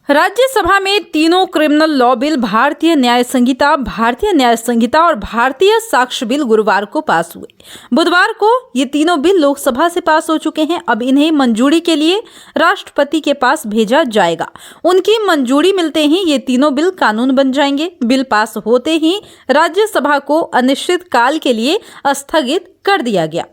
राज्यसभा में तीनों criminal law bill, भारतीय न्याय संहिता और भारतीय साक्ष्य बिल गुरुवार को पास हुए। बुधवार को ये तीनों बिल लोकसभा से पास हो चुके हैं। अब इन्हें मंजूरी के लिए राष्ट्रपति के पास भेजा जाएगा। उनकी मंजूरी मिलते ही ये तीनों बिल कानून बन जाएंगे। बिल पास होते ही राज्यसभा को अनिश्चित काल के लिए स्थगित कर दिया गया।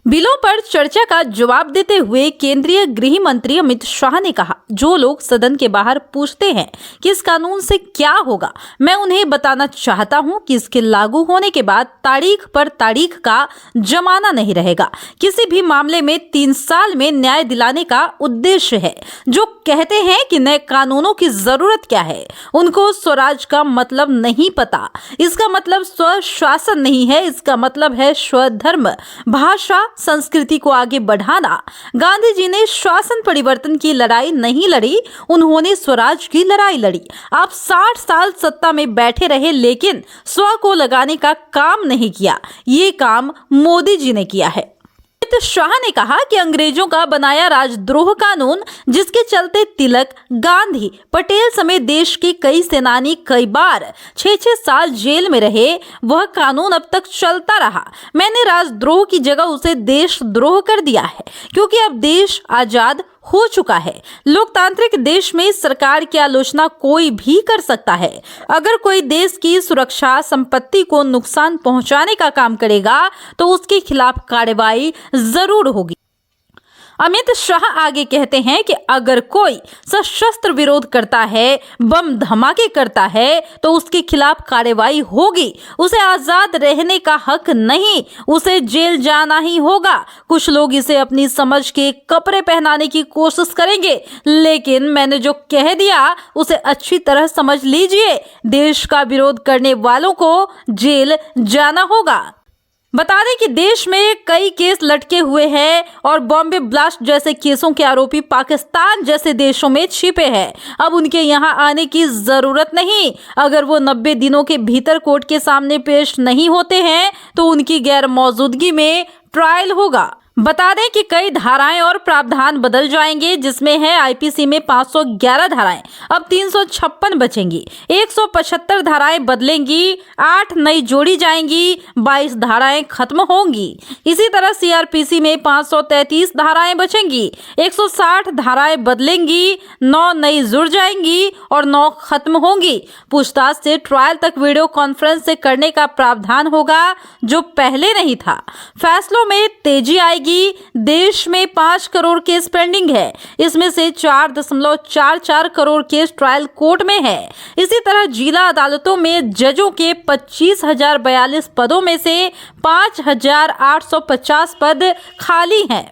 बिलों पर चर्चा का जवाब देते हुए केंद्रीय गृह मंत्री अमित शाह ने कहा, जो लोग सदन के बाहर पूछते हैं कि इस कानून से क्या होगा, मैं उन्हें बताना चाहता हूं कि इसके लागू होने के बाद तारीख पर तारीख का जमाना नहीं रहेगा। किसी भी मामले में 3 साल में न्याय दिलाने का उद्देश्य है। जो कहते हैं कि नए कानूनों की जरूरत क्या है, उनको स्वराज का मतलब नहीं पता। इसका मतलब स्वशासन नहीं है, इसका मतलब है स्वधर्म, भाषा, संस्कृति को आगे बढ़ाना। गांधी जी ने शासन परिवर्तन की लड़ाई नहीं लड़ी, उन्होंने स्वराज की लड़ाई लड़ी। आप 60 साल सत्ता में बैठे रहे, लेकिन स्व को लगाने का काम नहीं किया। ये काम मोदी जी ने किया है। अमित शाह ने कहा कि अंग्रेजों का बनाया राजद्रोह कानून, जिसके चलते तिलक, गांधी, पटेल समेत देश के कई सेनानी कई बार 6-6 साल जेल में रहे, वह कानून अब तक चलता रहा। मैंने राजद्रोह की जगह उसे देशद्रोह कर दिया है, क्योंकि अब देश आजाद हो चुका है। लोकतांत्रिक देश में सरकार की आलोचना कोई भी कर सकता है। अगर कोई देश की सुरक्षा, संपत्ति को नुकसान पहुंचाने का काम करेगा तो उसके खिलाफ कार्रवाई जरूर होगी। अमित शाह आगे कहते हैं कि अगर कोई सशस्त्र विरोध करता है, बम धमाके करता है, तो उसके खिलाफ कार्रवाई होगी। उसे आजाद रहने का हक नहीं, उसे जेल जाना ही होगा। कुछ लोग इसे अपनी समझ के कपड़े पहनाने की कोशिश करेंगे, लेकिन मैंने जो कह दिया उसे अच्छी तरह समझ लीजिए। देश का विरोध करने वालों को जेल जाना होगा। बता दें कि देश में कई केस लटके हुए हैं और बॉम्बे ब्लास्ट जैसे केसों के आरोपी पाकिस्तान जैसे देशों में छिपे हैं। अब उनके यहां आने की जरूरत नहीं। अगर वो 90 दिनों के भीतर कोर्ट के सामने पेश नहीं होते हैं तो उनकी गैर मौजूदगी में ट्रायल होगा। बता दें कि कई धाराएं और प्रावधान बदल जाएंगे, जिसमें है आईपीसी में 511 धाराएं अब 356 बचेंगी, 175 धाराएं बदलेंगी, 8 नई जोड़ी जाएंगी, 22 धाराएं खत्म होंगी। इसी तरह सीआरपीसी में 533 धाराएं बचेंगी, 160 धाराएं बदलेंगी, 9 नई जुड़ जाएंगी और 9 खत्म होंगी। पूछताछ से ट्रायल तक वीडियो कॉन्फ्रेंस से करने का प्रावधान होगा, जो पहले नहीं था। फैसलों में तेजी आएगी। देश में 5 करोड़ केस पेंडिंग है, इसमें से 4.44 करोड़ केस ट्रायल कोर्ट में है। इसी तरह जिला अदालतों में जजों के 25,042 पदों में से 5,850 पद खाली हैं।